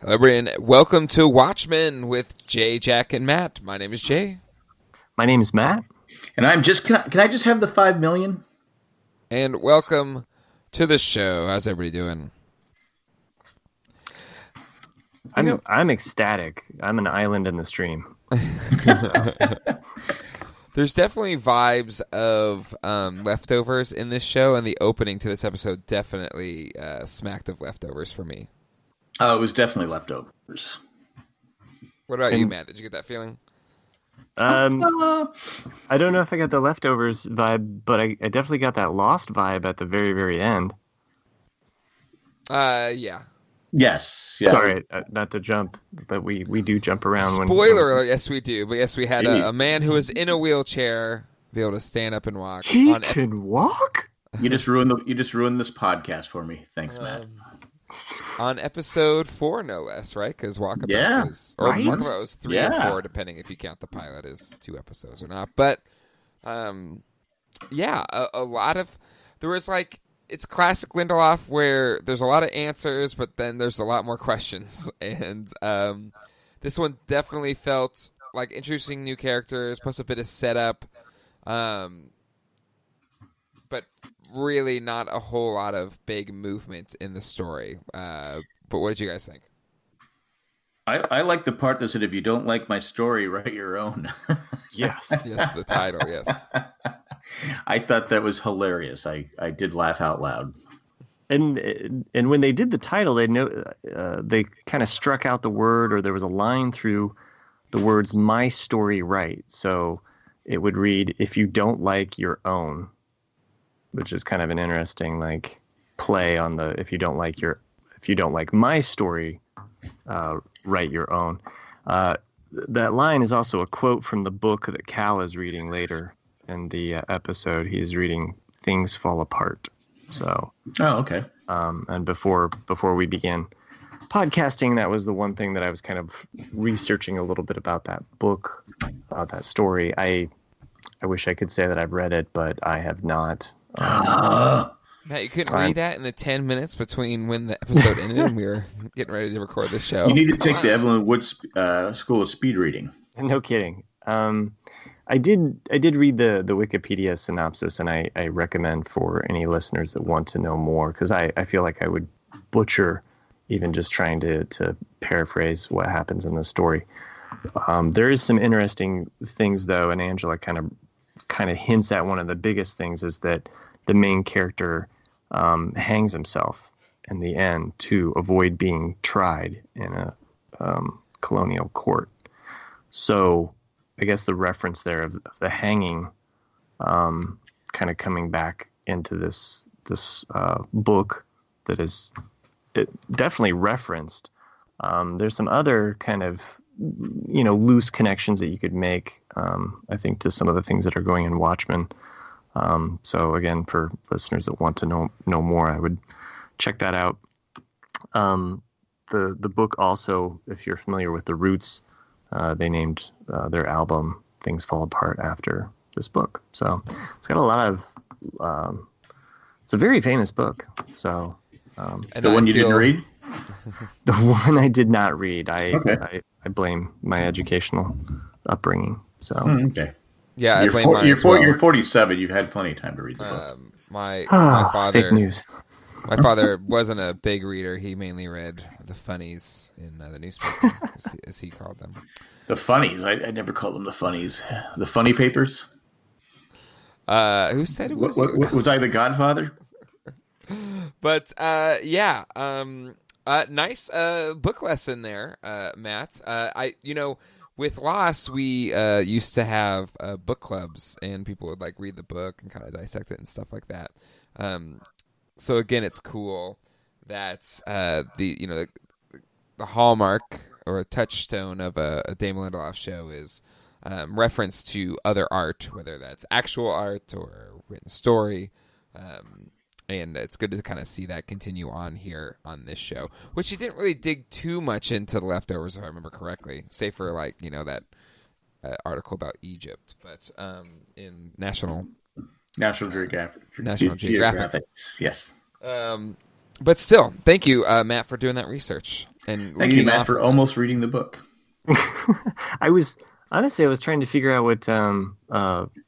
Hello, everybody, and welcome to Watchmen with Jay, Jack, and Matt. My name is Jay. My name is Matt. And I'm just, can I just have the 5 million? And welcome to the show. How's everybody doing? I'm ecstatic. I'm an island in the stream. There's definitely vibes of leftovers in this show, and the opening to this episode definitely smacked of leftovers for me. Oh, it was definitely leftovers. What about you, Matt? Did you get that feeling? I don't know if I got the leftovers vibe, but I definitely got that Lost vibe at the very, very end. Yeah. Yes. Yeah. Sorry, not to jump, but we do jump around. Spoiler alert, yes we do. But yes, we had a man who was in a wheelchair be able to stand up and walk. He can walk? You just ruined this podcast for me. Thanks, Matt. On episode 4, no less, right? Because Yeah, Walkabout was 3 or Yeah. 4, depending if you count the pilot as 2 episodes or not. But, yeah, a lot of... There was, like... It's classic Lindelof where there's a lot of answers, but then there's a lot more questions. And this one definitely felt like introducing new characters, plus a bit of setup. But really not a whole lot of big movement in the story. But what did you guys think? I like the part that said, if you don't like my story, write your own. Yes. Yes, the title, yes. I thought that was hilarious. I did laugh out loud. And when they did the title, they kind of struck out the word, or there was a line through the words "my story right." So it would read, "If you don't like your own," which is kind of an interesting like play on the if you don't like my story, write your own. That line is also a quote from the book that Cal is reading later in the episode. He's reading "Things Fall Apart." So, okay. And before we began podcasting, that was the one thing that I was kind of researching a little bit about that book, about that story. I wish I could say that I've read it, but I have not. Matt, you couldn't read that in the 10 minutes between when the episode ended and we were getting ready to record the show. You need to take the Evelyn Wood School of Speed Reading. No kidding. I did read the Wikipedia synopsis, and I recommend for any listeners that want to know more, because I feel like I would butcher even just trying to paraphrase what happens in the story. There is some interesting things, though, and Angela kind of hints at one of the biggest things is that the main character hangs himself in the end to avoid being tried in a colonial court. So I guess the reference there of the hanging kind of coming back into this book that is definitely referenced. There's some other kind of loose connections that you could make, I think, to some of the things that are going in Watchmen. So again, for listeners that want to know more, I would check that out. The book also, if you're familiar with the Roots, they named their album "Things Fall Apart" after this book. So it's got a lot of. It's a very famous book. So the one you didn't read. The one I did not read. Okay. I blame my educational upbringing. So Okay. Yeah, I blame mine as well. You're 47. You've had plenty of time to read the book. My father. Fake news. My father wasn't a big reader. He mainly read the funnies in the newspaper, as he called them. The funnies. I never called them the funnies. The funny papers. Who said it was you? Was I the Godfather? But yeah, nice book lesson there, Matt. With Lost, we used to have book clubs, and people would like read the book and kind of dissect it and stuff like that. So again, it's cool that the hallmark or a touchstone of a Damon Lindelof show is reference to other art, whether that's actual art or written story. And it's good to kind of see that continue on here on this show, which he didn't really dig too much into the leftovers, if I remember correctly, save for that article about Egypt, but in National Geographic. Yes. But still, thank you, Matt, for doing that research and Thank you, leading Matt, off for with almost reading the book. I was trying to figure out what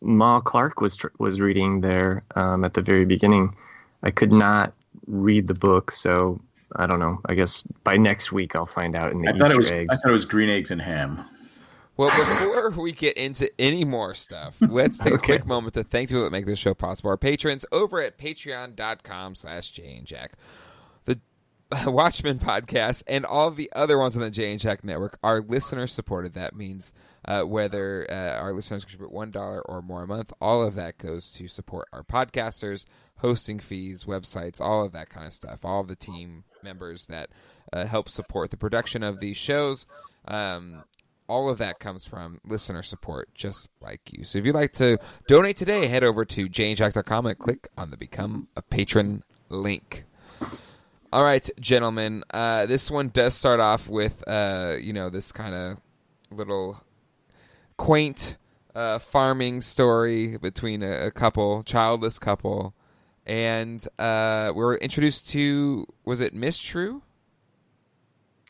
Ma Clark was reading there at the very beginning. I could not read the book, so I don't know. I guess by next week I'll find out in the Easter eggs. I thought it was green eggs and ham. Well, before we get into any more stuff, let's take a quick moment to thank the people that make this show possible. Our patrons over at patreon.com/JayandJack. The Watchmen podcast and all of the other ones on the Jay and Jack network are listener supported. That means whether our listeners contribute $1 or more a month, all of that goes to support our podcasters, hosting fees, websites, all of that kind of stuff. All of the team members that help support the production of these shows. All of that comes from listener support, just like you. So if you'd like to donate today, head over to jayandjack.com and click on the Become a Patron link. All right, gentlemen. This one does start off with, this kind of little quaint farming story between a couple, childless couple, and we're introduced to, was it Miss True?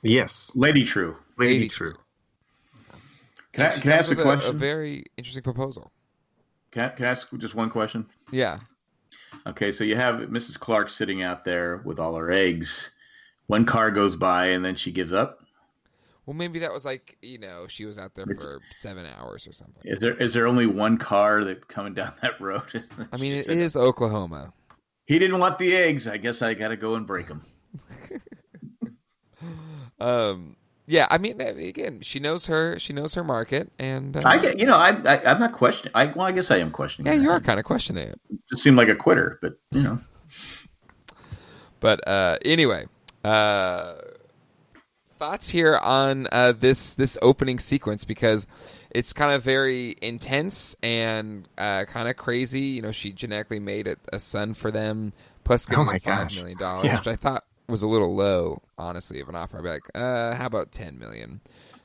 Yes, Lady True. Lady True. Can I ask a question? A very interesting proposal. Can I ask just one question? Yeah. Okay, so you have Mrs. Clark sitting out there with all her eggs. One car goes by and then she gives up. Well, maybe that was like, she was out there for 7 hours or something. Is there only one car that's coming down that road? I mean, it is Oklahoma. He didn't want the eggs. I guess I got to go and break them. Yeah, I mean, again, she knows her market, and I'm not questioning. I guess I am questioning. Yeah, you are kind of questioning it. It seemed like a quitter, but But anyway, thoughts here on this opening sequence, because it's kind of very intense and kind of crazy. She genetically made a son for them, plus giving them $5 million, which I thought was a little low, honestly, of an offer. I'd be like, how about $10 million?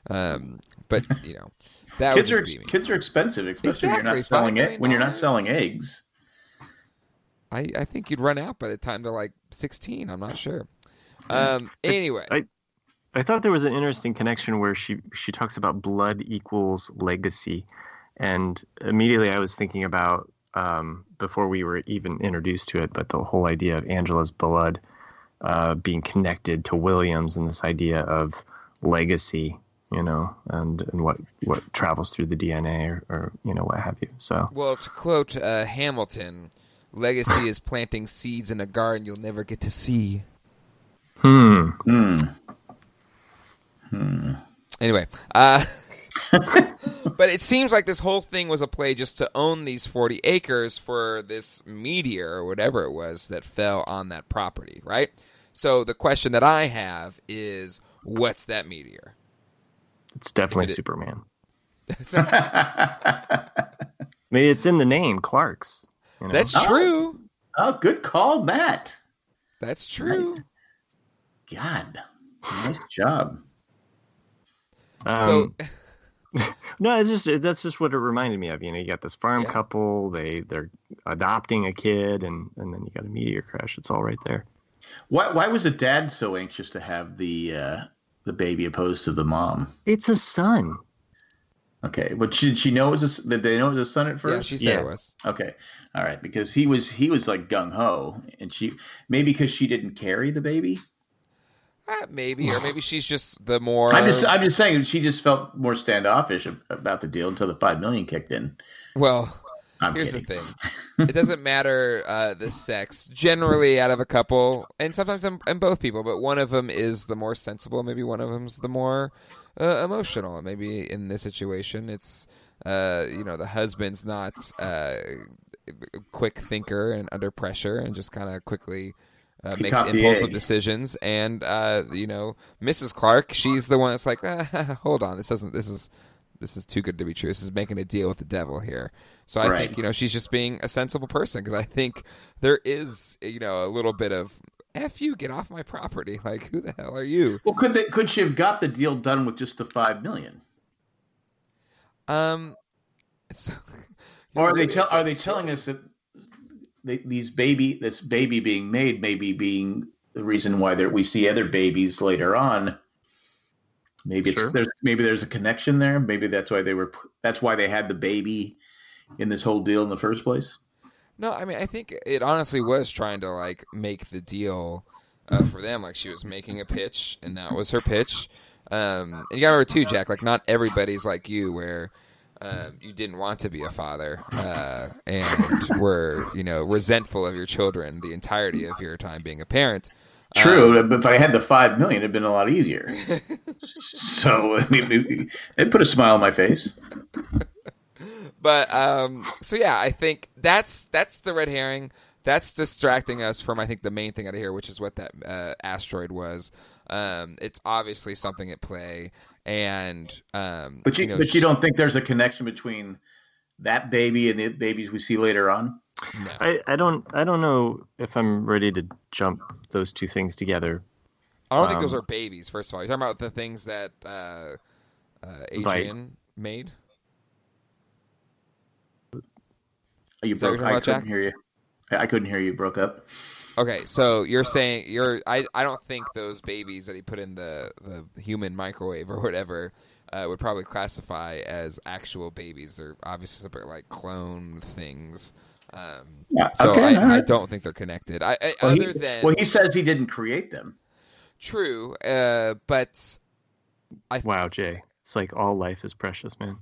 But that kids are expensive, especially when you're not selling eggs. I think you'd run out by the time they're like 16. I'm not sure. Anyway, I thought there was an interesting connection where she talks about blood equals legacy, and immediately I was thinking about before we were even introduced to it, but the whole idea of Angela's blood being connected to Williams, and this idea of legacy, and what travels through the DNA or what have you. So, well, to quote Hamilton, legacy is planting seeds in a garden you'll never get to see. Anyway, but it seems like this whole thing was a play just to own these 40 acres for this meteor or whatever it was that fell on that property, right? So the question that I have is, what's that meteor? It's definitely Superman. Maybe it's in the name, Clark's. That's true. Oh, good call, Matt. That's true. Right. God, nice job. No, that's just what it reminded me of. You got this farm couple, they're adopting a kid, and then you got a meteor crash. It's all right there. Why was the dad so anxious to have the baby opposed to the mom? It's a son. Okay, but did she know did they know it was a son at first? Yeah, she said it was. Okay, all right, because he was like gung ho, and maybe because she didn't carry the baby. Maybe, or maybe she's just the more. I'm just saying she just felt more standoffish about the deal until the $5 million kicked in. Well, here's the thing: it doesn't matter the sex. Generally, out of a couple, and sometimes in both people, but one of them is the more sensible. Maybe one of them's the more emotional. Maybe in this situation, it's the husband's not a quick thinker and under pressure, and just kind of quickly. Makes impulsive decisions, and Mrs. Clark, she's the one that's like, hold on, this is too good to be true. This is making a deal with the devil here. So I think she's just being a sensible person, because I think there is a little bit of F you, get off my property. Like, who the hell are you? Well, could she have got the deal done with just the $5 million? Or are they telling us that this baby being made may be being the reason why we see other babies later on. Maybe Sure. there's a connection there. Maybe that's why they had the baby in this whole deal in the first place. No, I mean, I think it honestly was trying to like make the deal for them. Like she was making a pitch, and that was her pitch. And you gotta remember too, Jack. Like not everybody's like you, where you didn't want to be a father and were resentful of your children the entirety of your time being a parent. True, but if I had the $5 million, it'd been a lot easier. So I mean, it put a smile on my face. But so yeah, I think that's the red herring. That's distracting us from I think the main thing out of here, which is what that asteroid was. It's obviously something at play, and but you don't think there's a connection between that baby and the babies we see later on? No. I don't know if I'm ready to jump those two things together. I don't think those are babies. First of all, you're talking about the things that Adrian made. You broke. I couldn't hear you. I couldn't hear you. Broke up. Okay, so you're saying I don't think those babies that he put in the human microwave or whatever would probably classify as actual babies. They're obviously separate, like clone things. So okay, I don't think they're connected. He says he didn't create them. True, but wow, Jay, it's like all life is precious, man.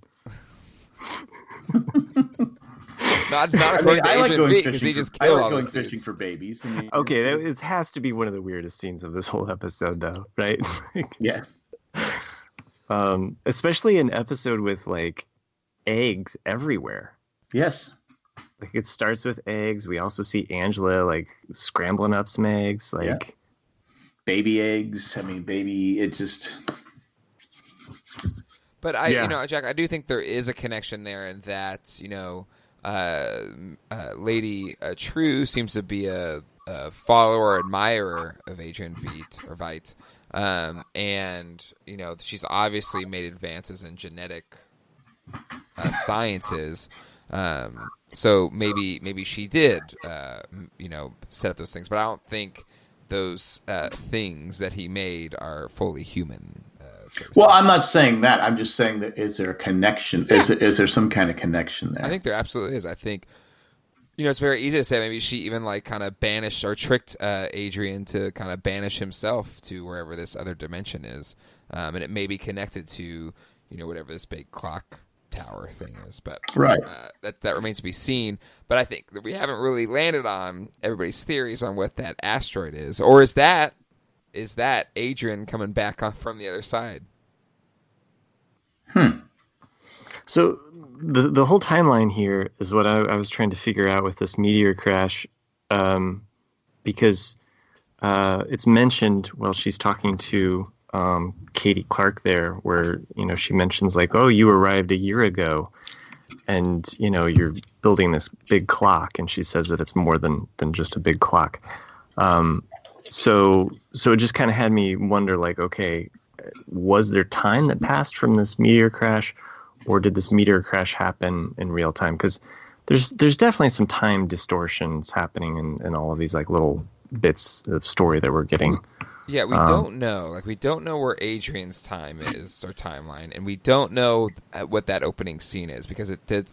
Not according to I like Adrian going Veek, fishing. He just killed I like all going those fishing dudes. for babies. Okay, it has to be one of the weirdest scenes of this whole episode, though, right? Yeah. Especially an episode with like eggs everywhere. Yes. Like it starts with eggs. We also see Angela like scrambling up some eggs, like baby eggs. I mean, it just. But Jack, I do think there is a connection there, in that Lady True seems to be a follower, admirer of Adrian Veidt, and she's obviously made advances in genetic sciences. So maybe she did, set up those things, but I don't think those things that he made are fully human. Well, I'm not saying that. I'm just saying that is there a connection? Yeah. Is there some kind of connection there? I think there absolutely is. I think, it's very easy to say maybe she even like kind of banished or tricked Adrian to kind of banish himself to wherever this other dimension is. And it may be connected to, whatever this big clock tower thing is. But right. That remains to be seen. But I think that we haven't really landed on everybody's theories on what that asteroid is. Or is that Adrian coming back on from the other side? So the whole timeline here is what I was trying to figure out with this meteor crash, because it's mentioned while she's talking to Katie Clark there, where she mentions like, oh, you arrived a year ago, and you're building this big clock, and she says that it's more than just a big clock. So it just kind of had me wonder, like, okay, was there time that passed from this meteor crash, or did this meteor crash happen in real time? Because there's definitely some time distortions happening in all of these like little bits of story that we're getting. Yeah, we don't know. Like, we don't know where Adrian's time is, or timeline, and we don't know what that opening scene is, because it did,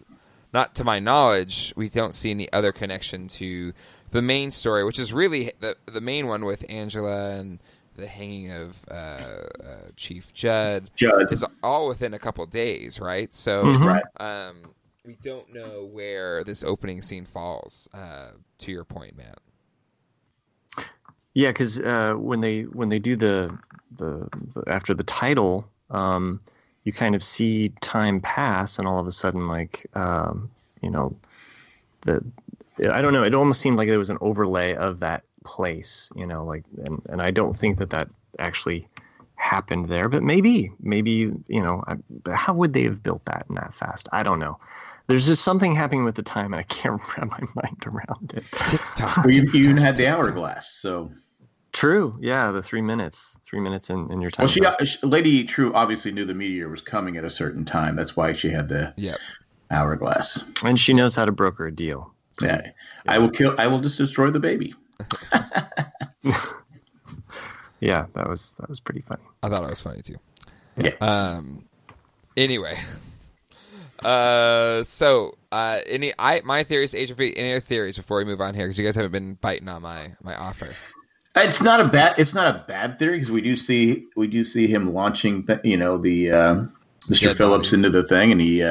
not to my knowledge, we don't see any other connection to the main story, which is really the main one with Angela and the hanging of Chief Judd. Is all within a couple days, right? So we don't know where this opening scene falls, to your point, Matt. Yeah, because when they do the after the title, you kind of see time pass, and all of a sudden, like I don't know. It almost seemed like there was an overlay of that place, like, and I don't think that actually happened there, but maybe, how would they have built that in that fast? I don't know. There's just something happening with the time, and I can't wrap my mind around it. Well, you even had the hourglass, so. True. Yeah, the 3 minutes. 3 minutes in your time. Well, Lady True obviously knew the meteor was coming at a certain time. That's why she had the hourglass. And she knows how to broker a deal. Yeah. I will just destroy the baby. Yeah, that was pretty funny. I thought it was funny too. Yeah. Anyway, my theories, Agent V. Any other theories before we move on here? Because you guys haven't been biting on my offer. It's not a bad theory because we do see him launching the Mr. Dead Phillips bodies. into the thing, and he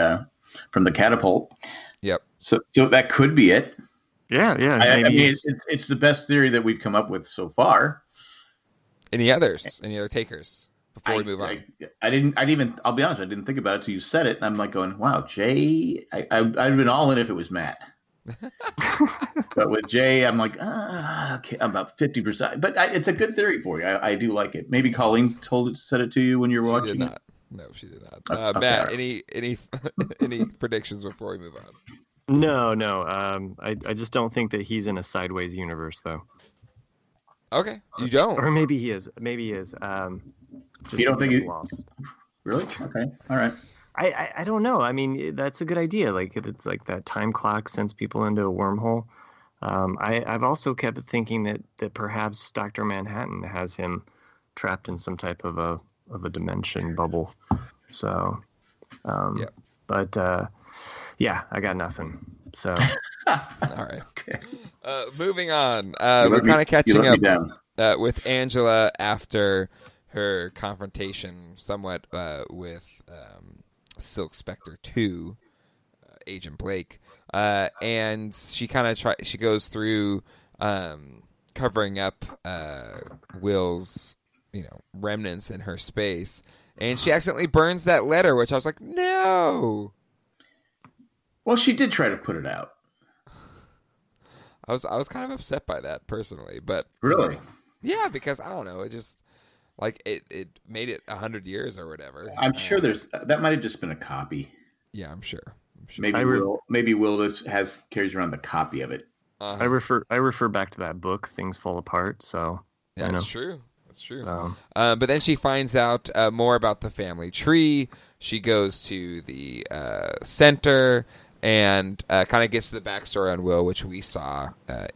from the catapult. Yep. So that could be it. Yeah. I Maybe mean, it's the best theory that we've come up with so far. Any others? Any other takers before we move on? I'll be honest, I didn't think about it till you said it, and I'm like going, wow, Jay. I'd have been all in if it was Matt. But with Jay, I'm like, okay, I'm about 50%. But it's a good theory for you. I do like it. Maybe Colleen said it to you when you were She watching did it. not. No, she did not. Okay, Matt, all right. any predictions before we move on? No. I just don't think that he's in a sideways universe, though. Okay, you don't. Or maybe he is. Just You don't think lost? Really? Okay. All right. I don't know. I mean, that's a good idea. Like it's like that time clock sends people into a wormhole. I've also kept thinking that perhaps Dr. Manhattan has him trapped in some type of a dimension bubble. So, Yeah. But yeah, I got nothing. So All right. Okay. Moving on. You We're let me- kind of catching you let me up down. with Angela after her confrontation somewhat with Silk Spectre 2, Agent Blake. And she kind of she goes through covering up Will's, remnants in her space. And she accidentally burns that letter, which I was like, no. Well, she did try to put it out. I was kind of upset by that personally, but Really? yeah, because I don't know, it just like it made it 100 years or whatever. I'm sure that might have just been a copy. Yeah, I'm sure. Maybe Will just carries around the copy of it. I refer back to that book, Things Fall Apart. So Yeah, you know. that's true. That's true. So, But then she finds out more about the family tree. She goes to the center and kind of gets to the backstory on Will, which we saw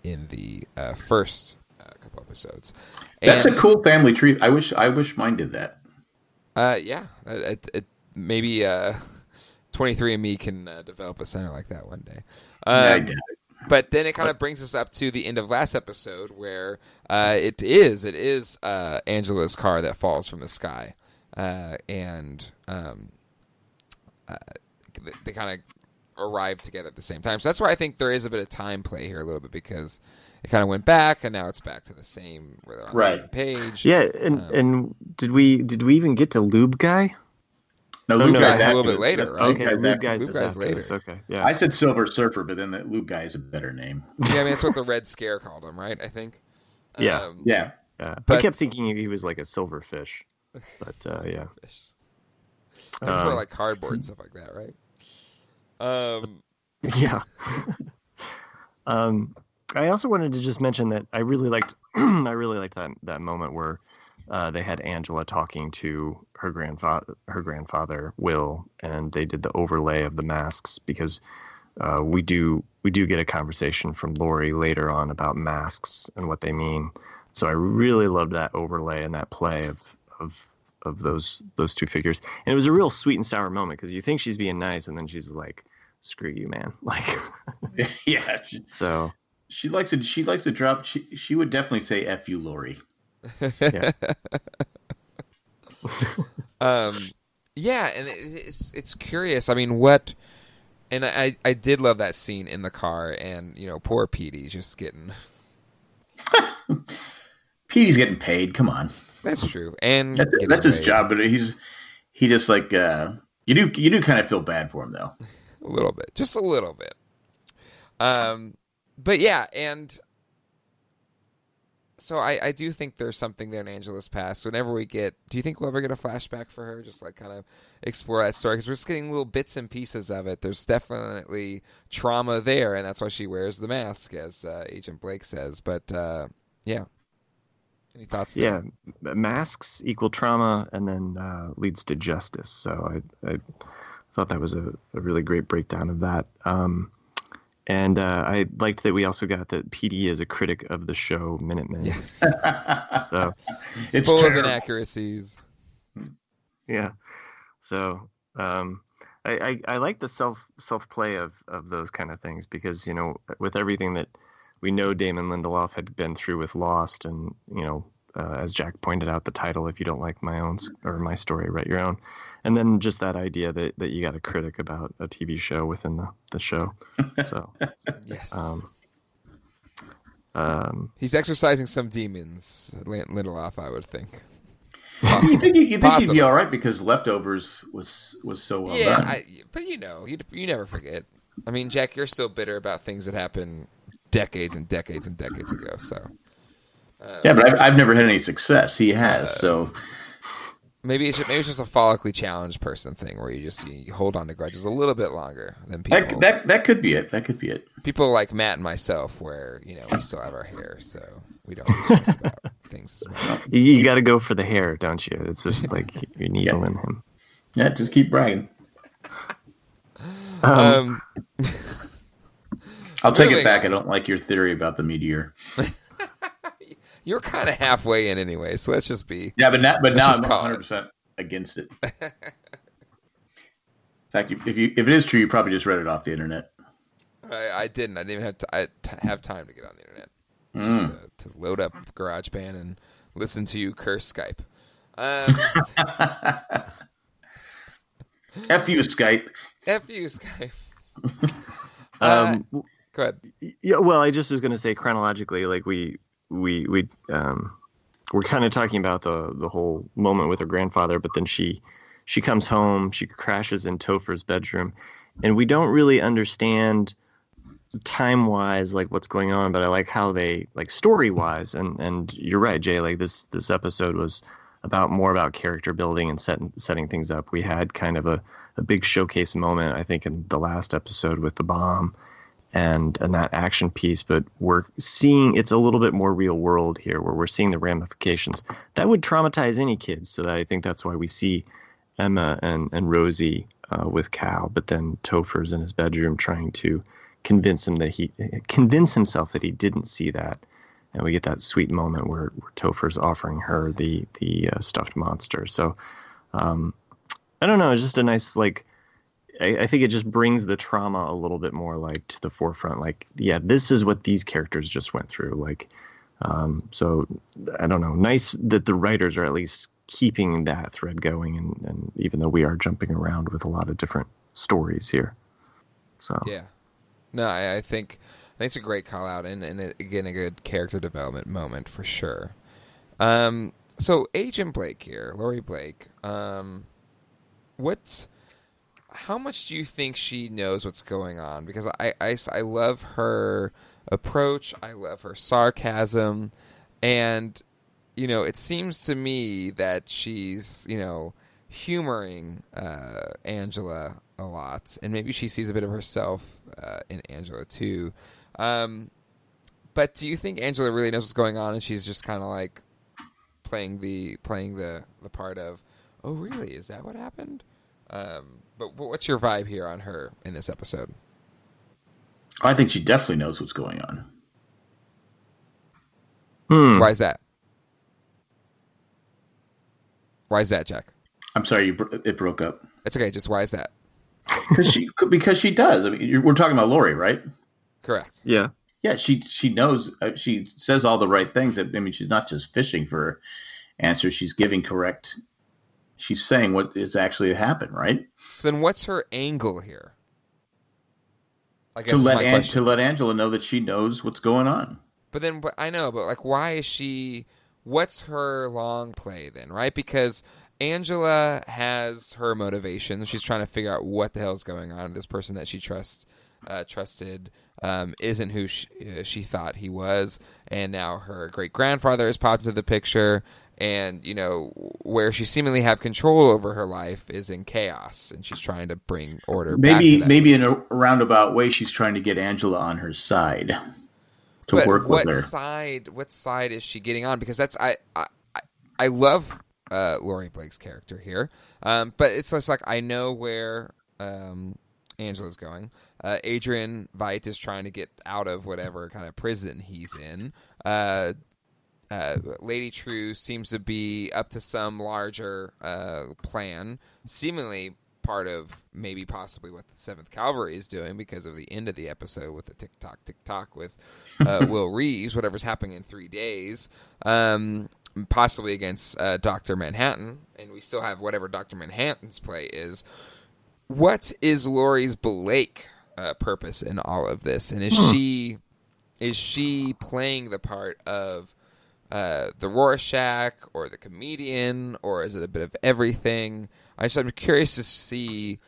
in the first couple episodes. That's And, a cool family tree. I wish mine did that. yeah, maybe 23andMe can develop a center like that one day. I doubt it. But then it kind of brings us up to the end of last episode where it is Angela's car that falls from the sky. And they kind of arrive together at the same time. So that's why I think there is a bit of time play here a little bit, because it kind of went back and now it's back to the same, where they're on the same page. yeah, and did we even get to Lube Guy? No, Oh, Lube no, Guy's a little after bit this. later, That's- right? Okay, Lube Lube Guy's Guy's Lube is Guy's after later. this. Okay, yeah. I said Silver Surfer, but then that Lube Guy is a better name. Yeah, I mean, that's what the Red Scare called him, right? I think. Yeah. Yeah. I but- kept thinking he was like a silver fish, but yeah. Fish. For like cardboard and stuff like that, right? Yeah. I also wanted to just mention that I really liked that moment where they had Angela talking to her grandfather Will, and they did the overlay of the masks, because we do get a conversation from Lori later on about masks and what they mean. So I really loved that overlay and that play of those two figures. And it was a real sweet and sour moment, because you think she's being nice, and then she's like, "Screw you, man!" Like, Yeah. so She likes to drop. She would definitely say "F you, Lori." yeah. Yeah, and it's curious. I mean, what? And I did love that scene in the car, and poor Petey's just getting. Petey's getting paid. Come on, That's true, and that's his paid. job. But he just like you do kind of feel bad for him though. A little bit, just a little bit. But yeah, and so I do think there's something there in Angela's past. Whenever do you think we'll ever get a flashback for her? Just like kind of explore that story, because we're just getting little bits and pieces of it. There's definitely trauma there, and that's why she wears the mask, as Agent Blake says. But yeah, any thoughts there? Yeah, masks equal trauma, and then leads to justice. So I thought that was a really great breakdown of that. And I liked that we also got that PD is a critic of the show Minutemen. Yes. So It's full of terrible. inaccuracies. yeah. So I like the self play of those kind of things because with everything that we know Damon Lindelof had been through with Lost, and as Jack pointed out, the title, "If you don't like my story, write your own," and then just that idea that you got a critic about a TV show within the show. So yes, he's exercising some demons, Lindelof, I would think. You think he'd be all right because Leftovers was so well done. But you never forget. I mean, Jack, you're still bitter about things that happened decades and decades and decades ago. So but I've never had any success. He has, so maybe it's just a follically challenged person thing where you hold on to grudges a little bit longer than people. That could be it. That could be it. People like Matt and myself, where we still have our hair, so we don't stress about things as well. You got to go for the hair, don't you? It's just like you're needling him. Yeah, just keep bragging. Um, I'll take it back. I don't like your theory about the meteor. You're kind of halfway in anyway, so let's just be. Yeah, but now I'm 100% against it. In fact, if it is true, you probably just read it off the internet. I didn't. I didn't even have time to get on the internet. Just to load up GarageBand and listen to you curse Skype. F you, Skype. F you, Skype. Go ahead. Yeah, well, I just was going to say chronologically, like we're kind of talking about the whole moment with her grandfather, but then she comes home, she crashes in Topher's bedroom, and we don't really understand time-wise like what's going on, but I like how they, like, story-wise, and you're right, Jay, like this episode was more about character building and setting things up. We had kind of a big showcase moment, I think, in the last episode with the bomb and that action piece, but we're seeing it's a little bit more real world here, where we're seeing the ramifications that would traumatize any kids. So I think that's why we see Emma and Rosie with Cal, but then Topher's in his bedroom trying to convince himself that he didn't see that. And we get that sweet moment where Topher's offering her the stuffed monster. So I don't know. It's just a nice, like, I think it just brings the trauma a little bit more, like, to the forefront. Like, yeah, this is what these characters just went through. Like, so I don't know. Nice that the writers are at least keeping that thread going, and even though we are jumping around with a lot of different stories here. So yeah, no, I think it's a great call out, and again, a good character development moment for sure. So Agent Blake here, Laurie Blake. How much do you think she knows what's going on? Because I love her approach. I love her sarcasm. And, it seems to me that she's, humoring Angela a lot. And maybe she sees a bit of herself in Angela, too. But do you think Angela really knows what's going on and she's just kind of like playing the part of, oh, really? Is that what happened? But what's your vibe here on her in this episode? I think she definitely knows what's going on. Why is that? Why is that, Jack? I'm sorry, it broke up. It's okay. Just why is that? Because she does. I mean, we're talking about Lori, right? Correct. Yeah. Yeah, she knows. She says all the right things. I mean, she's not just fishing for answers. She's giving correct. She's saying what is actually happened, right? So then, what's her angle here? I guess to let Angela know that she knows what's going on. But like, why is she? What's her long play then, right? Because Angela has her motivations. She's trying to figure out what the hell's going on. This person that she trusted isn't who she thought he was, and now her great grandfather has popped into the picture. And, where she seemingly have control over her life is in chaos, and she's trying to bring order back to that maybe chaos. In a roundabout way, she's trying to get Angela on her side to work with her. What side is she getting on? Because I love Laurie Blake's character here, but it's just like I know where Angela's going. Adrian Veidt is trying to get out of whatever kind of prison he's in. Lady True seems to be up to some larger plan, seemingly part of maybe possibly what the 7th Cavalry is doing because of the end of the episode with the tick-tock with Will Reeves, whatever's happening in 3 days, possibly against Dr. Manhattan, and we still have whatever Dr. Manhattan's play is. What is Laurie's Blake purpose in all of this? And is she playing the part of the Rorschach or the comedian, or is it a bit of everything? I'm curious to see,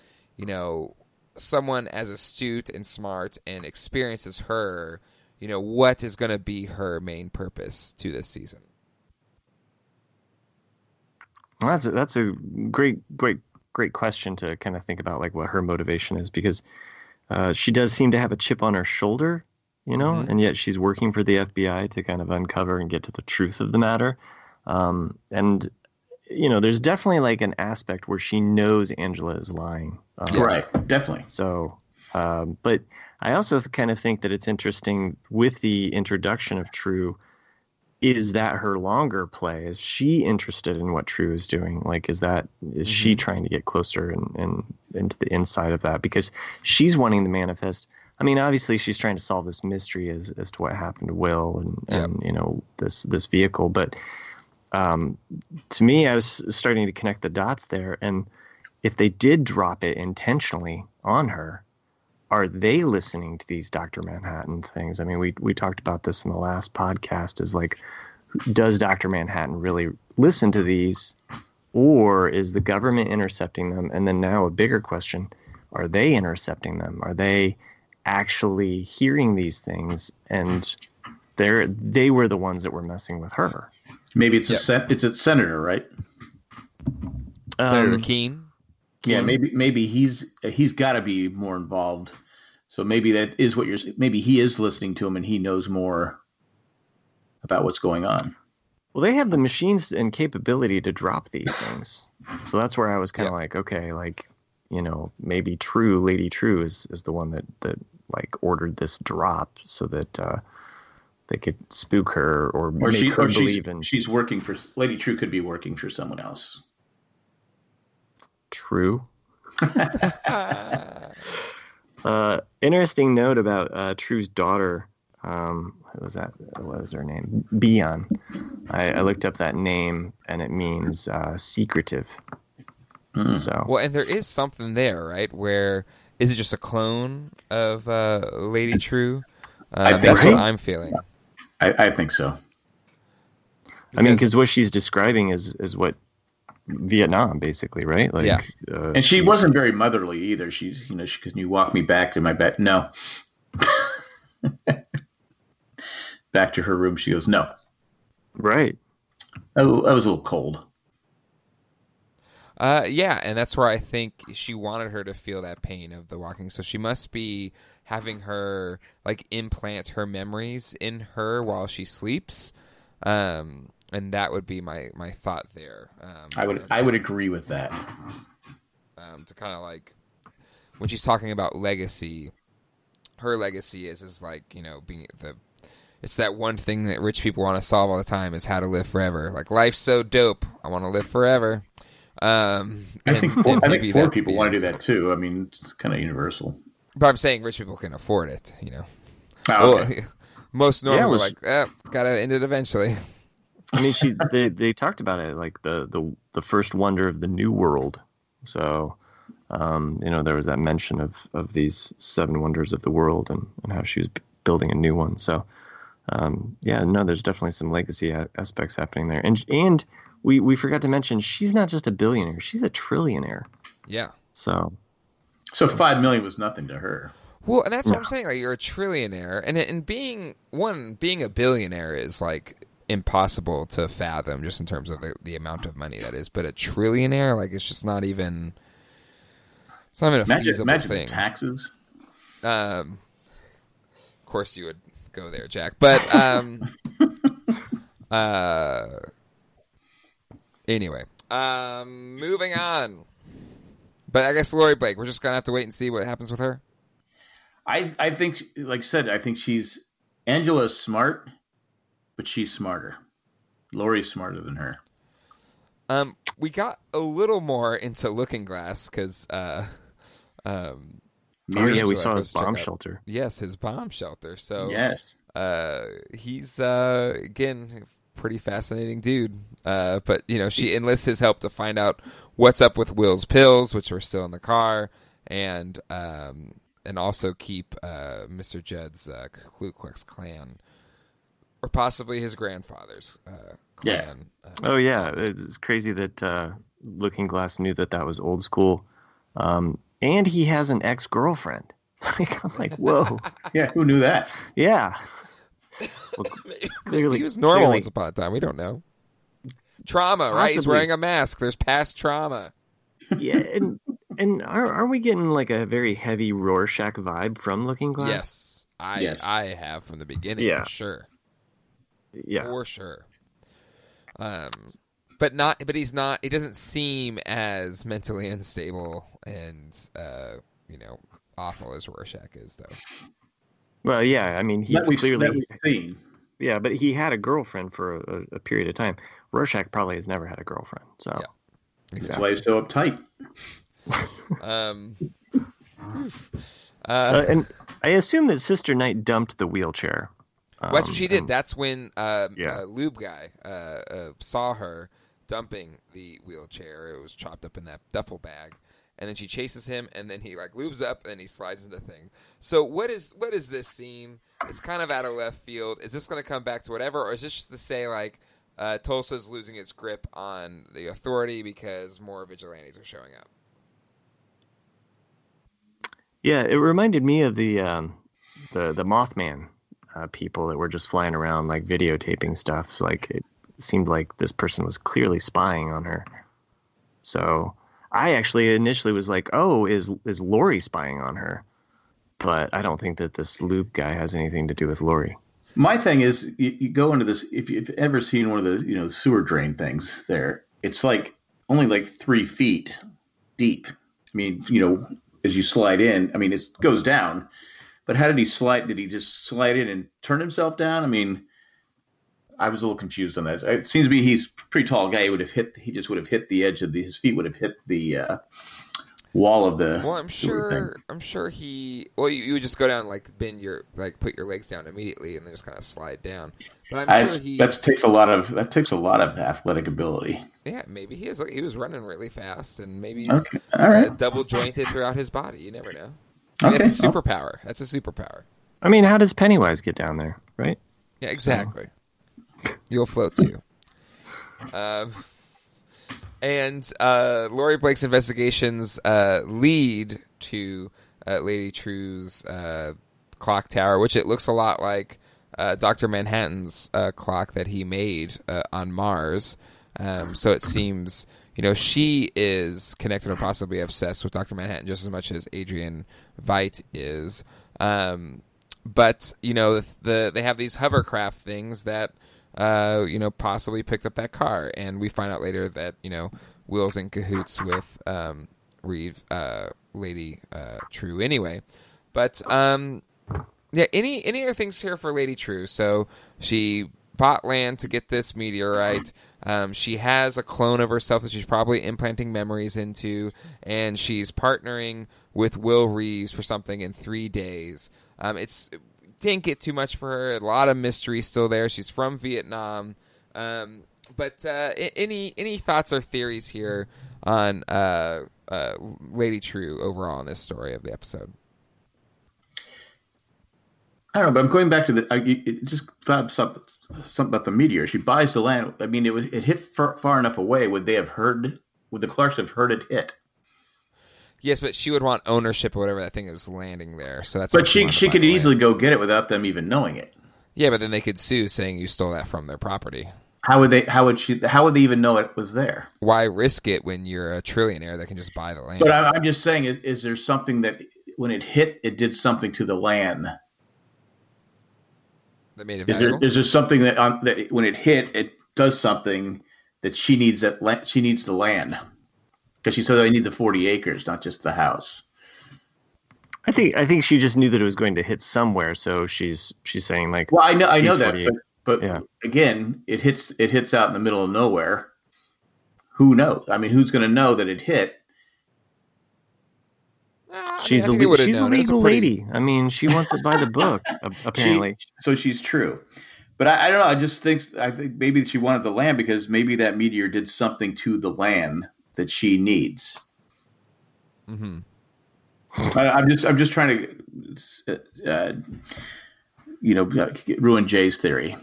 someone as astute and smart and experienced as her, what is going to be her main purpose to this season? Well, that's a great question to kind of think about, like what her motivation is, because she does seem to have a chip on her shoulder, and yet she's working for the FBI to kind of uncover and get to the truth of the matter. And there's definitely like an aspect where she knows Angela is lying. Right, definitely. So, but I also kind of think that it's interesting with the introduction of True. Is that her longer play? Is she interested in what True is doing? Like, is she trying to get closer and into the inside of that? Because she's wanting to manifest. I mean, obviously she's trying to solve this mystery as to what happened to Will and this vehicle. But to me, I was starting to connect the dots there. And if they did drop it intentionally on her, are they listening to these Dr. Manhattan things? I mean, we talked about this in the last podcast, is like, does Dr. Manhattan really listen to these, or is the government intercepting them? And then now a bigger question, are they intercepting them? Are they actually hearing these things? And they were the ones that were messing with her. Maybe it's it's a senator, right? Senator Keene. Yeah, maybe he's got to be more involved. So maybe that is what maybe he is listening to him and he knows more about what's going on. Well, they have the machines and capability to drop these things. So that's where I was kind of like, okay, like, maybe Lady True is the one that like ordered this drop so that they could spook her or make her believe in. She's working for Lady True. Could be working for someone else. True. Interesting note about True's daughter. What was her name? Bion. I looked up that name, and it means secretive. So well, and there is something there, right? Where is it just a clone of Lady True? That's what I'm feeling. I think so. Because what she's describing is what Vietnam, basically, right? Like, yeah. And she wasn't very motherly either. She's, can you walk me back to my bed? No. Back to her room. She goes, no. Right. I was a little cold. Yeah, and that's where I think she wanted her to feel that pain of the walking. So she must be having her like implant her memories in her while she sleeps. And that would be my thought there. I would agree with that. To kind of like when she's talking about legacy, her legacy is like, being it's that one thing that rich people want to solve all the time is how to live forever. Like, life's so dope, I want to live forever. I think poor people want to do that too. I mean, it's kind of universal. But I'm saying rich people can afford it, Oh, okay. Most normal are like, gotta end it eventually. I mean, they talked about it like the first wonder of the new world. So, there was that mention of these 7 wonders of the world and how she was building a new one. So, there's definitely some legacy aspects happening there. And we forgot to mention, she's not just a billionaire; she's a trillionaire. Yeah. So $5 million was nothing to her. Well, and that's what I'm saying. Like, you're a trillionaire, and being a billionaire is like impossible to fathom just in terms of the amount of money that is. But a trillionaire, like, it's just not even. It's not even a feasible thing. The taxes. Of course, you would go there, Jack. But anyway, moving on. But I guess Lori Blake, we're just gonna have to wait and see what happens with her. I think, like I said, I think Angela's smart, but she's smarter. Lori's smarter than her. We got a little more into Looking Glass because we saw his bomb shelter. Yes, his bomb shelter. So yes, he's again pretty fascinating dude. But she enlists his help to find out what's up with Will's pills, which were still in the car, and also keep Mr. Judd's Ku Klux Klan, or possibly his grandfather's clan. Yeah. It's crazy that Looking Glass knew that was old school. And he has an ex-girlfriend. I'm like, whoa. Yeah, who knew that? Yeah. Well, clearly, he was normal once upon a time. We don't know. Trauma, possibly. Right? He's wearing a mask. There's past trauma. Yeah, and are we getting like a very heavy Rorschach vibe from Looking Glass? Yes, I have from the beginning, for sure. Yeah, for sure. But he's not. He doesn't seem as mentally unstable and awful as Rorschach is, though. Well, yeah. I mean, he clearly. That we've seen. Yeah, but he had a girlfriend for a period of time. Rorschach probably has never had a girlfriend, so yeah, exactly. That's why he's so uptight. And I assume that Sister Night dumped the wheelchair. That's what she did. That's when Lube Guy saw her dumping the wheelchair. It was chopped up in that duffel bag, and then she chases him, and then he lubes up, and he slides into the thing. So what is this scene? It's kind of out of left field. Is this going to come back to whatever, or is this just to say Tulsa's losing its grip on the authority because more vigilantes are showing up? Yeah, it reminded me of the Mothman people that were just flying around videotaping stuff. It seemed like this person was clearly spying on her. So I actually initially was like, "Oh, is Lori spying on her?" But I don't think that this Loop guy has anything to do with Lori. My thing is, you go into this. If you've ever seen one of the sewer drain things, there, it's only 3 feet deep. I mean, as you slide in, I mean, it goes down. But how did he slide? Did he just slide in and turn himself down? I mean, I was a little confused on that. It seems to me he's a pretty tall guy. He just would have hit the edge of his feet would have hit the wall of the. Well, I'm sure he. Well, you would just go down bend your put your legs down immediately and then just kind of slide down. But I'm sure that takes a lot of athletic ability. Yeah, maybe he was running really fast, and maybe he's double jointed throughout his body. You never know. That's a superpower. That's a superpower. I mean, how does Pennywise get down there, right? Yeah, exactly. You'll float too. And Lori Blake's investigations lead to Lady True's clock tower, which it looks a lot like Dr. Manhattan's clock that he made on Mars. So it seems, she is connected or possibly obsessed with Dr. Manhattan just as much as Adrian Veidt is. But, they have these hovercraft things that, possibly picked up that car. And we find out later that, Will's in cahoots with Lady True anyway. But, any other things here for Lady True? So she bought land to get this meteorite. She has a clone of herself that she's probably implanting memories into, and she's partnering with Will Reeves for something in 3 days. Didn't get too much for her. A lot of mystery still there. She's from Vietnam. But any thoughts or theories here on Lady True overall in this story of the episode? I don't know, but I'm going back to it just thought something about the meteor. She buys the land. I mean, it hit far enough away. Would the Clarks have heard it hit? Yes, but she would want ownership of whatever that thing that was landing there. So that's. But she could easily go get it without them even knowing it. Yeah, but then they could sue, saying you stole that from their property. How would they even know it was there? Why risk it when you're a trillionaire that can just buy the land? But I'm just saying, is there something that when it hit, it did something to the land? That made it valuable? Is there something that when it hit, it does something that she needs the land? Because she said I need the 40 acres, not just the house. I think she just knew that it was going to hit somewhere, so she's saying like. Well, I know that, 48. but Yeah. again, it hits out in the middle of nowhere. Who knows? I mean, who's going to know that it hit? She's a legal lady. I mean, she wants it by the book, apparently. So she's true. But I don't know. I think maybe she wanted the land because maybe that meteor did something to the land that she needs. Mm-hmm. I'm just trying to, ruin Jay's theory.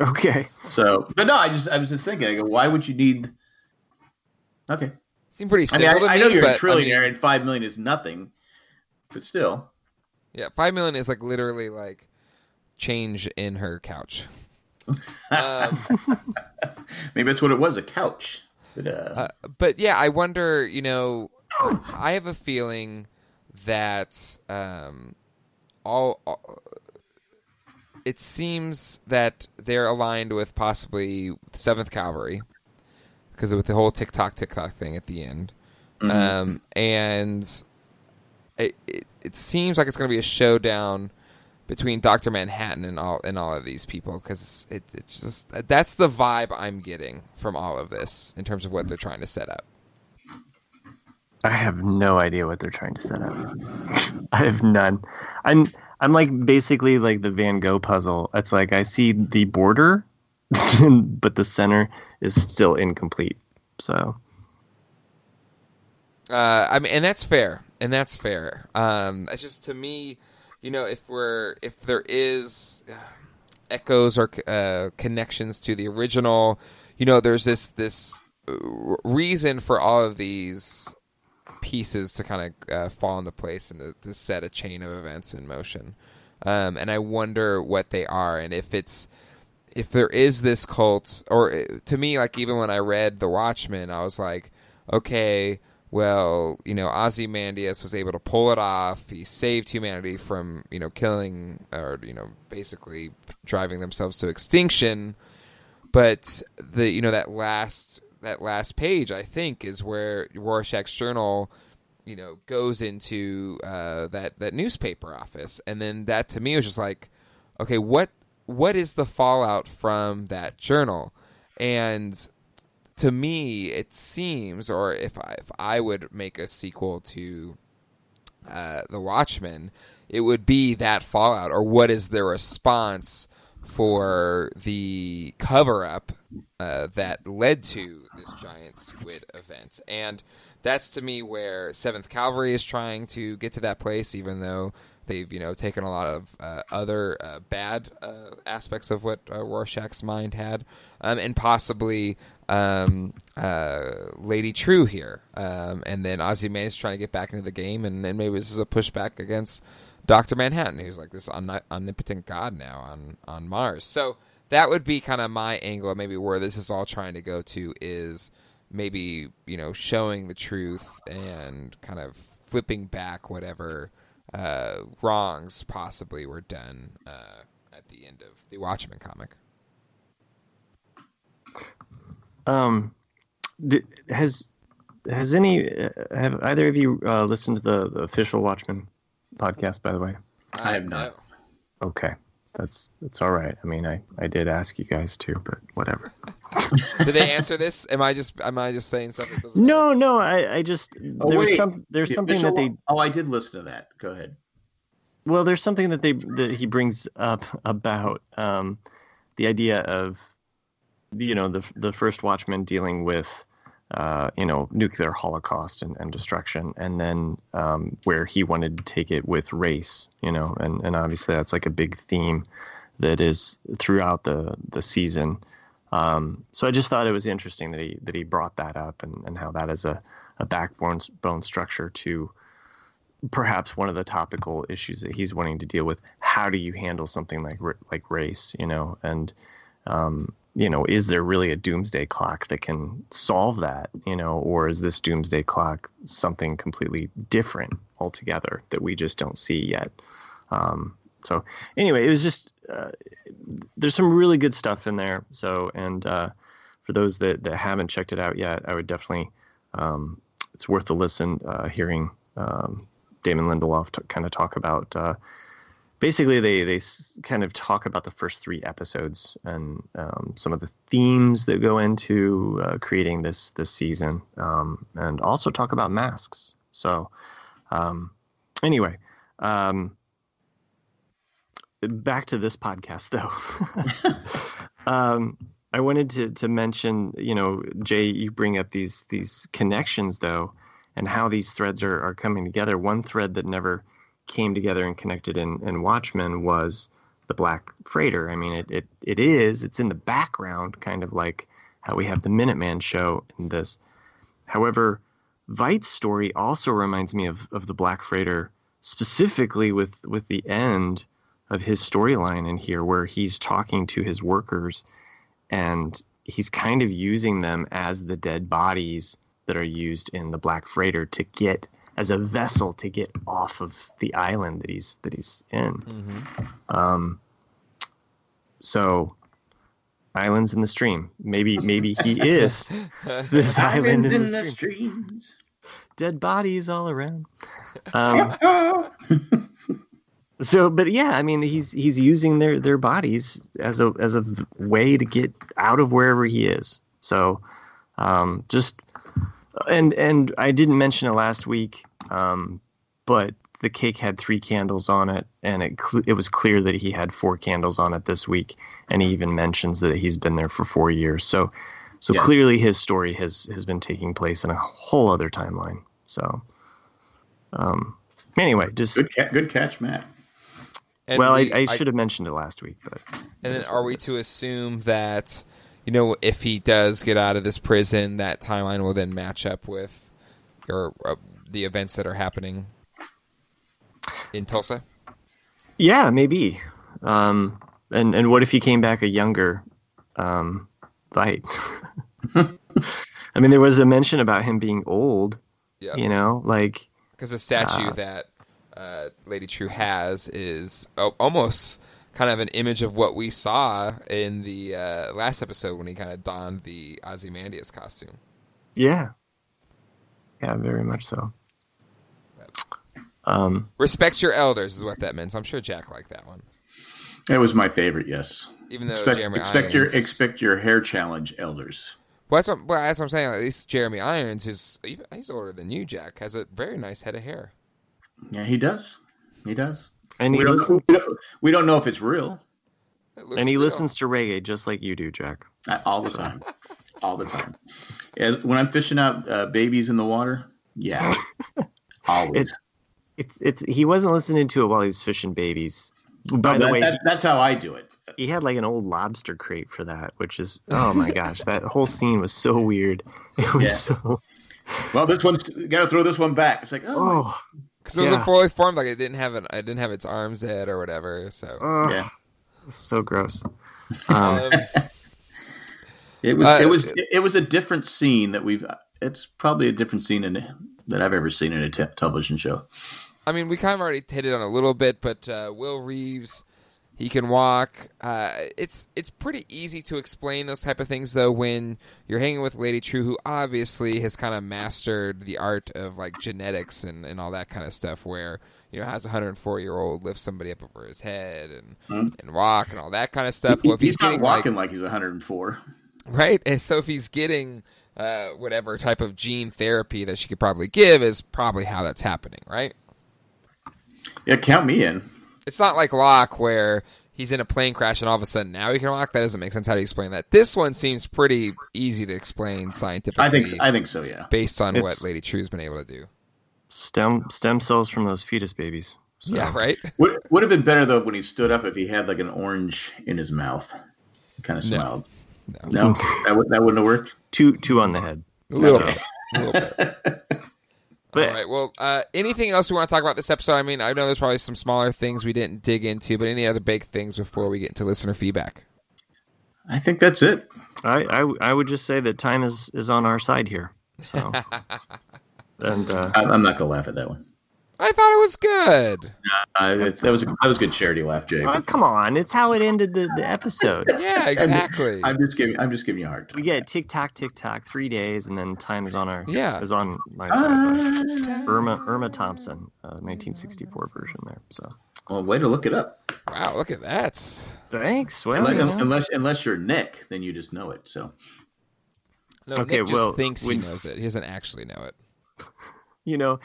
Okay. So, but no, I was just thinking. I go, why would you need? Okay. Seemed pretty simple to me. I know you're a but, trillionaire, and $5 million is nothing, but still. Yeah, $5 million is like literally like change in her couch. Maybe that's what it was, a couch. But yeah, I wonder. I have a feeling that it seems that they're aligned with possibly 7th Cavalry because with the whole TikTok thing at the end. Mm-hmm. And it seems like it's going to be a showdown between Dr. Manhattan and all of these people because it's just that's the vibe I'm getting from all of this in terms of what they're trying to set up. I have no idea what they're trying to set up. I have none. I'm like basically like the Van Gogh puzzle. It's like I see the border, but the center is still incomplete. So, I mean, and that's fair. It's just to me, if there is echoes or connections to the original, there's this reason for all of these pieces to kind of fall into place and to set a chain of events in motion. And I wonder what they are, and if there is this cult, or to me, like even when I read The Watchmen, I was like, okay, well, Ozymandias was able to pull it off. He saved humanity from, killing or, basically driving themselves to extinction. But that last page, I think, is where Rorschach's journal, goes into that newspaper office, and then that to me was just like, okay, what is the fallout from that journal? And to me, it seems, or if I would make a sequel to The Watchmen, it would be that fallout, or what is the response for the cover-up that led to this giant squid event. And that's, to me, where 7th Cavalry is trying to get to that place, even though they've, taken a lot of other bad aspects of what Rorschach's mind had, and possibly Lady True here. And then Ozymandias is trying to get back into the game, and maybe this is a pushback against Dr. Manhattan, who's like this omnipotent god now on Mars. So that would be kind of my angle, maybe where this is all trying to go to is maybe, showing the truth and kind of flipping back whatever wrongs possibly were done at the end of the Watchmen comic. Have either of you listened to the official Watchmen podcast, by the way? I have not. No. Okay. That's all right. I mean, I did ask you guys to, but whatever. Did they answer this? Am I just saying stuff that doesn't No, I just there's something that they I did listen to that. Go ahead. Well, there's something that he brings up about the idea of the first Watchmen dealing with nuclear holocaust and destruction, and then where he wanted to take it with race, and obviously that's like a big theme that is throughout the season. So I just thought it was interesting that he brought that up and how that is a backbone structure to perhaps one of the topical issues that he's wanting to deal with. How do you handle something like race, and is there really a doomsday clock that can solve that, or is this doomsday clock something completely different altogether that we just don't see yet? So anyway, it was just, there's some really good stuff in there. So, and for those that haven't checked it out yet, I would definitely it's worth a listen. Hearing Damon Lindelof kind of talk about. Basically, they kind of talk about the first 3 episodes and some of the themes that go into creating this season, and also talk about masks. So, anyway, back to this podcast, though. I wanted to mention, Jay, you bring up these connections, though, and how these threads are coming together. One thread that never came together and connected in Watchmen was the Black Freighter. I mean, it's in the background, kind of like how we have the Minuteman show in this. However, Veidt's story also reminds me of the Black Freighter, specifically with the end of his storyline in here, where he's talking to his workers and he's kind of using them as the dead bodies that are used in the Black Freighter to get as a vessel to get off of the island that he's in. Mm-hmm. So islands in the stream. Maybe he is this island in the streams. Dead bodies all around. So, but yeah, I mean, he's using their bodies as a way to get out of wherever he is. So, just. And I didn't mention it last week, but the cake had 3 candles on it, and it was clear that he had 4 candles on it this week, and he even mentions that he's been there for 4 years. So yeah. Clearly his story has been taking place in a whole other timeline. So anyway, just good catch, Matt. And I should have mentioned it last week, but. And then are we to assume that, if he does get out of this prison, that timeline will then match up with the events that are happening in Tulsa? Yeah, maybe. And what if he came back a younger Veidt? I mean, there was a mention about him being old. Yep. Because the statue that Lady True has is almost kind of an image of what we saw in the last episode when he kind of donned the Ozymandias costume. Yeah, very much so. Respect your elders is what that meant. So I'm sure Jack liked that one. It was my favorite, yes. Even though expect your hair challenge elders. Well, that's what I'm saying. At least Jeremy Irons, he's older than you, Jack, has a very nice head of hair. Yeah, he does. And we don't know if it's real. And he listens to reggae just like you do, Jack. All the time. All the time. When I'm fishing out babies in the water, yeah. Always. He wasn't listening to it while he was fishing babies. By the way, that's how I do it. He had like an old lobster crate for that, which is, oh my gosh, that whole scene was so weird. It was so. Well, this one's got to throw this one back. It's like, because it wasn't fully formed, like it didn't have its arms yet or whatever. So yeah, so gross. It was a different scene that it's probably a different scene that I've ever seen in a television show. I mean, we kind of already hit it on a little bit, but Will Reeves, he can walk. It's pretty easy to explain those type of things, though, when you're hanging with Lady True, who obviously has kind of mastered the art of like genetics and all that kind of stuff, where has a 104-year-old lift somebody up over his head and walk and all that kind of stuff. Well, if he's not walking like he's 104, right? And so if he's getting whatever type of gene therapy that she could probably give, is probably how that's happening, right? Yeah, count me in. It's not like Locke where he's in a plane crash and all of a sudden now he can walk. That doesn't make sense. How do you explain that? This one seems pretty easy to explain scientifically. I think so, yeah. Based on what Lady True's been able to do. Stem cells from those fetus babies. So. Yeah, right? Would have been better, though, when he stood up if he had like an orange in his mouth. He kind of smiled. No? That wouldn't have worked? Two on the head. A little bit. All right. Well, anything else we want to talk about this episode? I mean, I know there's probably some smaller things we didn't dig into, but any other big things before we get into listener feedback? I think that's it. I would just say that time is on our side here. So, and I'm not gonna laugh at that one. I thought it was good. That was a good charity laugh, Jay. Oh, come on, it's how it ended the episode. Yeah, exactly. I'm just giving you a hard time. We get tick tock, 3 days, and then time is on our is on my Ah. side. Irma Thompson, 1964 version there. So, Well, way to look it up. Wow, look at that. thanks. Well, Unless you're Nick, then you just know it. So, No, Okay, Nick just well, thinks he knows it. He doesn't actually know it. you know,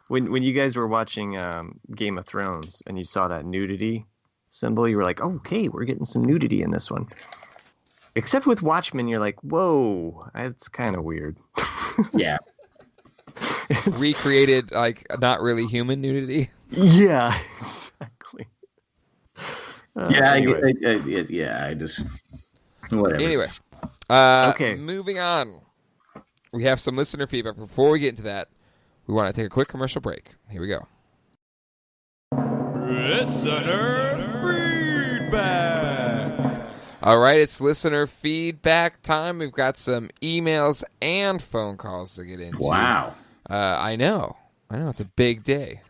when you guys were watching Game of Thrones and you saw that nudity symbol, you were like, oh, okay, we're getting some nudity in this one. Except with Watchmen, you're like, whoa, that's kind of weird. yeah. Recreated, like, not really human nudity. Yeah, exactly. Anyway. I just whatever. Anyway, Okay. Moving on. We have some listener feedback. Before we get into that, we want to take a quick commercial break. Here we go. Listener feedback. All right, it's listener feedback time. We've got some emails and phone calls to get into. Wow. I know. It's a big day.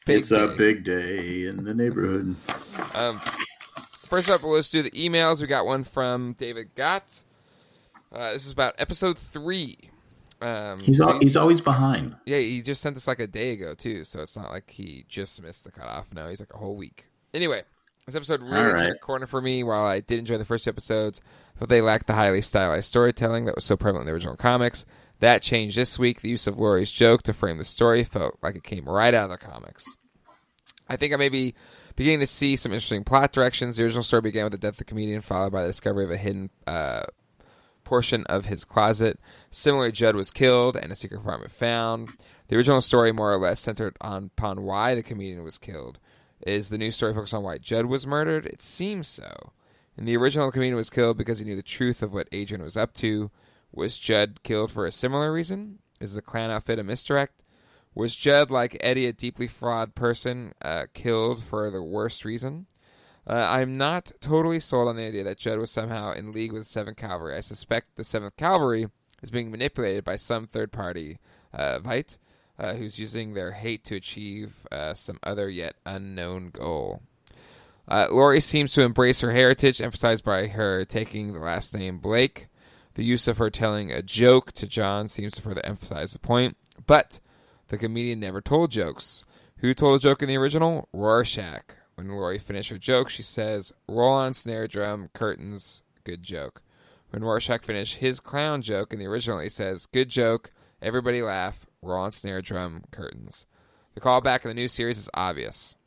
A big day in the neighborhood. First up, let's do the emails. We got one from David Gott. This is about episode 3. He's always behind. Yeah, he just sent this like a day ago, too, so it's not like he just missed the cutoff. No, he's like a whole week. Anyway, this episode really turned a corner for me. While I did enjoy the first 2 episodes, but they lacked the highly stylized storytelling that was so prevalent in the original comics. That changed this week. The use of Laurie's joke to frame the story felt like it came right out of the comics. I think I may be beginning to see some interesting plot directions. The original story began with the death of the comedian, followed by the discovery of a hidden portion of his closet. Similarly, Judd was killed and a secret compartment found. The original story more or less centered upon why the comedian was killed. Is the new story focused on why Judd was murdered? It seems so. In the original, the comedian was killed because he knew the truth of what Adrian was up to. Was Judd killed for a similar reason? Is the clan outfit a misdirect? Was Judd, like Eddie, a deeply flawed person, killed for the worst reason? I'm not totally sold on the idea that Judd was somehow in league with the 7th Cavalry. I suspect the 7th Cavalry is being manipulated by some third party, Vite, who's using their hate to achieve some other yet unknown goal. Laurie seems to embrace her heritage, emphasized by her taking the last name Blake. The use of her telling a joke to John seems to further emphasize the point. But the comedian never told jokes. Who told a joke in the original? Rorschach. When Laurie finished her joke, she says, roll on snare drum, curtains, good joke. When Rorschach finished his clown joke in the original, he says, good joke, everybody laugh, roll on snare drum, curtains. The callback in the new series is obvious.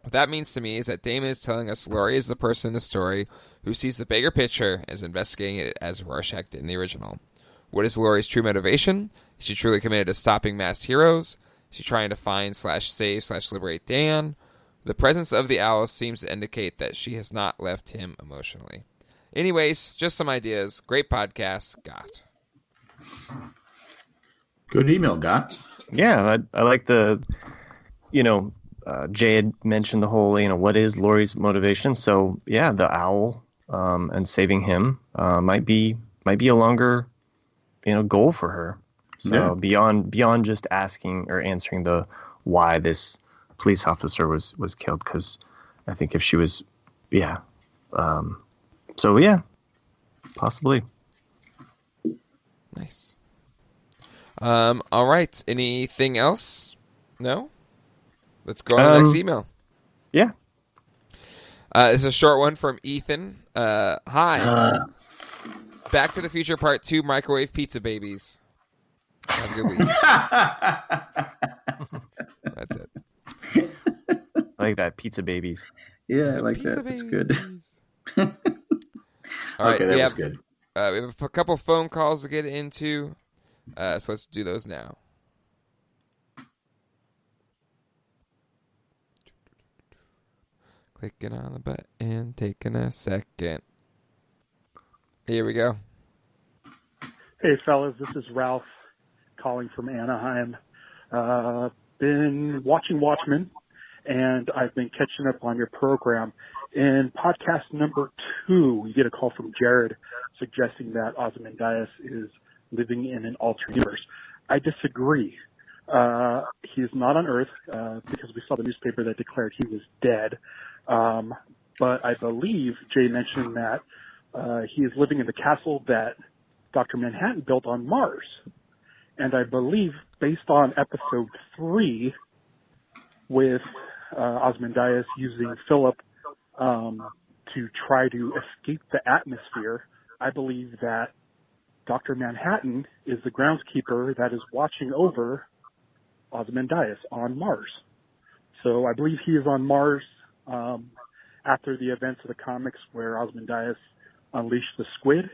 What that means to me is that Damon is telling us Laurie is the person in the story who sees the bigger picture and is investigating it as Rorschach did in the original. What is Laurie's true motivation? Is she truly committed to stopping mass heroes? Is she trying to find / liberate Dan? The presence of the owl seems to indicate that she has not left him emotionally. Anyways, just some ideas. Great podcast. Got. Good email, Gott. Yeah, I like the, Jay had mentioned the whole, what is Laurie's motivation? So yeah, the owl and saving him might be a longer, goal for her. So beyond just asking or answering the why this police officer was killed, because I think if she was, possibly. Nice. All right. Anything else? No? Let's go on to the next email. Yeah. This is a short one from Ethan. Hi. Back to the Future Part 2 microwave pizza babies. Have a good week. That's it. I like that. Pizza babies. Yeah, I like pizza that. babies. That's good. All right, okay, that was good. We have a couple phone calls to get into, so let's do those now. Clicking on the button, taking a second. Here we go. Hey, fellas, this is Ralph calling from Anaheim. Been watching Watchmen, and I've been catching up on your program. In podcast number 2, we get a call from Jared suggesting that Ozymandias is living in an alternate universe. I disagree. He is not on Earth because we saw the newspaper that declared he was dead. But I believe Jay mentioned that he is living in the castle that Dr. Manhattan built on Mars. And I believe, based on episode 3, with Ozymandias using Philip to try to escape the atmosphere, I believe that Dr. Manhattan is the groundskeeper that is watching over Ozymandias on Mars. So I believe he is on Mars after the events of the comics where Ozymandias unleashed the squid.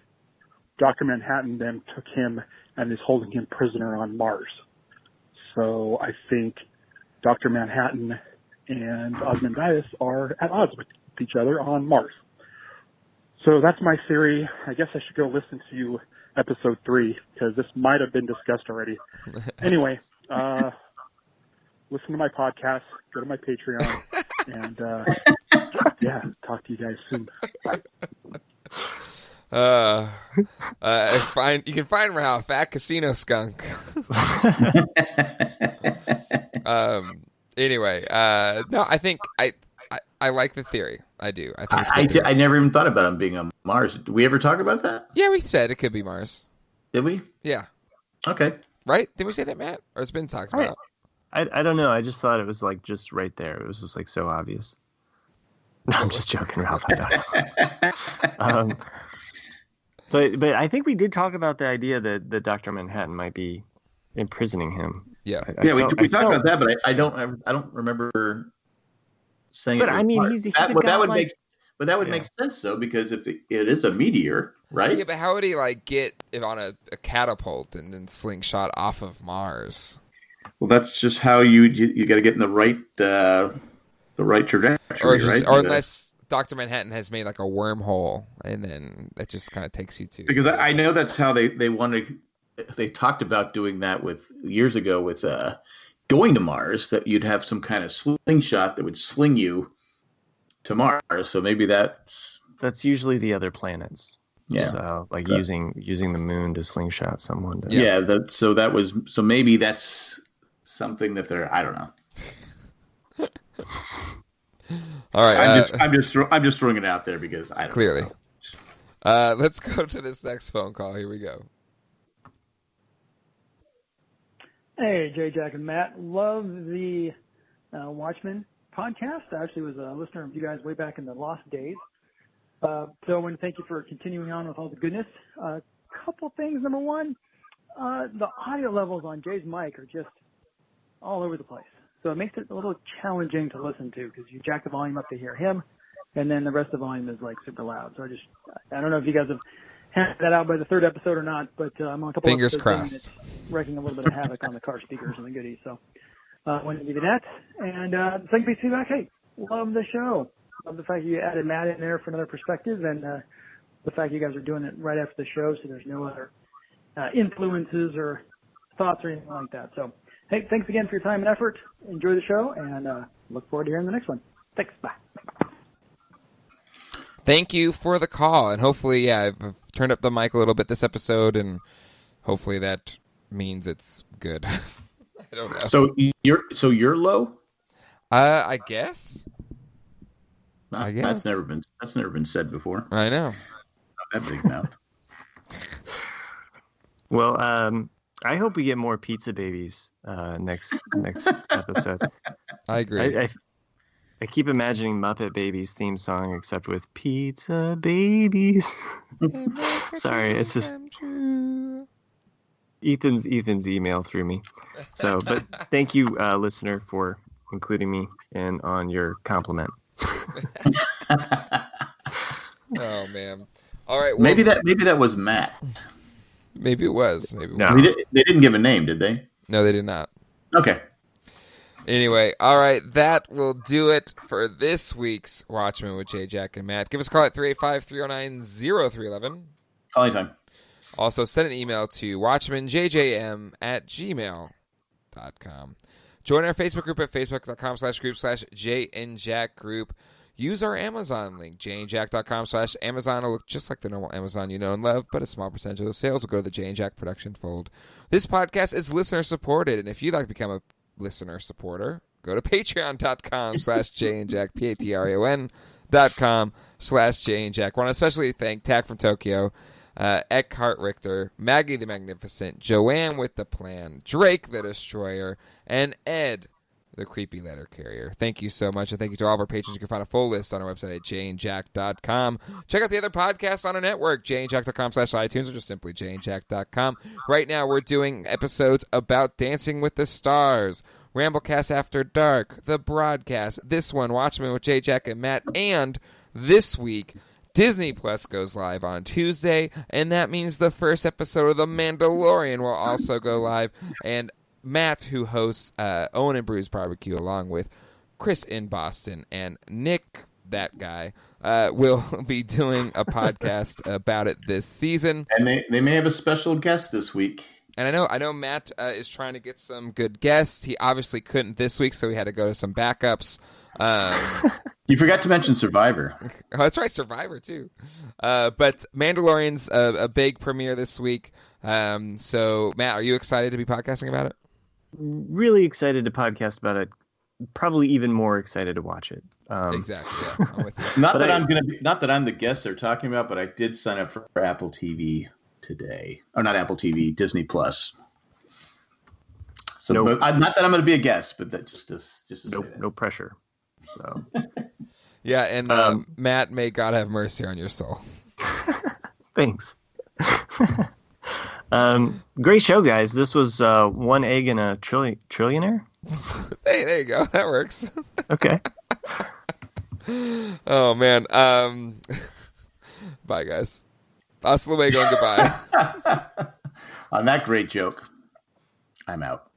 Dr. Manhattan then took him and is holding him prisoner on Mars. So I think Dr. Manhattan and Ozymandias are at odds with each other on Mars. So that's my theory. I guess I should go listen to episode 3 because this might have been discussed already. Anyway, listen to my podcast, go to my Patreon, and yeah, talk to you guys soon. Bye. You can find Ralph at Casino Skunk. Anyway, no, I think I like the theory. I do. I think it's I never even thought about him being on Mars. Did we ever talk about that? Yeah, we said it could be Mars. Did we? Yeah. Okay. Right? Did we say that, Matt? Or it's been talked about? I don't know. I just thought it was like just right there. It was just like so obvious. No, I'm just joking, Ralph. I don't know. But I think we did talk about the idea that Dr. Manhattan might be imprisoning him. Yeah. We talked about that, but I don't remember saying. But it I mean, he's a godlike... that would make sense though, because if it is a meteor, right? Yeah, but how would he get on a catapult and then slingshot off of Mars? Well, that's just how you got to get in the right trajectory, right? Or unless Dr. Manhattan has made a wormhole, and then that just kind of takes you to. Because I know that's how they wanted. They talked about doing that years ago with going to Mars. That you'd have some kind of slingshot that would sling you to Mars. So maybe that's usually the other planets. Yeah. So using the moon to slingshot someone. So maybe that's something that they're. I don't know. All right. I'm just throwing it out there because I don't clearly. know. Let's go to this next phone call. Here we go. Hey, Jay, Jack, and Matt. Love the Watchmen podcast. I actually was a listener of you guys way back in the lost days. So I want to thank you for continuing on with all the goodness. Couple things. Number one, the audio levels on Jay's mic are just all over the place. So it makes it a little challenging to listen to because you jack the volume up to hear him, and then the rest of the volume is super loud. So I don't know if you guys have hammered that out by the 3rd episode or not, but I'm on a couple fingers episodes crossed. It's wreaking a little bit of havoc on the car speakers and the goodies. So I wanted to give you that. And the second piece of feedback, hey, love the show. Love the fact you added Matt in there for another perspective, and the fact you guys are doing it right after the show, so there's no other influences or thoughts or anything like that. So, hey, thanks again for your time and effort. Enjoy the show, and look forward to hearing the next one. Thanks. Bye. Thank you for the call, and hopefully, I've turned up the mic a little bit this episode, and hopefully that means it's good. I don't know. So you're low? I guess. I guess that's never been said before. I know. Not that big mouth. Well, I hope we get more pizza babies next episode. I agree. I keep imagining Muppet Babies theme song, except with pizza babies. Sorry, it's just Ethan's email threw me. So, but thank you, listener, for including me in on your compliment. Oh man! All right, well, maybe that was Matt. Maybe it was. No. They didn't give a name, did they? No, they did not. Okay. Anyway, all right, that will do it for this week's Watchmen with Jay, Jack, and Matt. Give us a call at 385-309-0311. Calling time. Also, send an email to watchmanjjm@gmail.com. Join our Facebook group at facebook.com/group/JandJackGroup. use our Amazon link, janejack.com/Amazon. It'll look just like the normal Amazon you know and love, but a small percentage of those sales will go to the Jane Jack production fold. This podcast is listener supported, and if you'd like to become a listener supporter, go to patreon.com/JaneJack, patreon.com/JaneJack. I want to especially thank Tack from Tokyo, Eckhart Richter, Maggie the Magnificent, Joanne with the Plan, Drake the Destroyer, and Ed the Creepy Letter Carrier. Thank you so much, and thank you to all of our patrons. You can find a full list on our website at janejack.com. Check out the other podcasts on our network, janejack.com/iTunes, or just simply janejack.com. Right now, we're doing episodes about Dancing with the Stars, Ramblecast After Dark, The Broadcast, this one, Watchmen with J. Jack and Matt, and this week, Disney Plus goes live on Tuesday, and that means the first episode of The Mandalorian will also go live, and Matt, who hosts Owen and Brews Barbecue, along with Chris in Boston and Nick, that guy, will be doing a podcast about it this season. And they may have a special guest this week. And I know Matt is trying to get some good guests. He obviously couldn't this week, so he had to go to some backups. You forgot to mention Survivor. Oh, that's right, Survivor too. But Mandalorian's a big premiere this week. So, Matt, are you excited to be podcasting about it? Really excited to podcast about it. Probably even more excited to watch it. Exactly. Yeah, I'm with you. Not that I'm the guest they're talking about, but I did sign up for Apple TV today. Or not Apple TV, Disney Plus. So nope. Not that I'm going to be a guest, but that just to nope, say that. No pressure. So yeah, and Matt, may God have mercy on your soul. Thanks. Great show, guys. This was one egg in a trillionaire. Hey, there you go. That works. Okay. Oh man. Bye, guys. Hasta luego and goodbye. On that great joke, I'm out.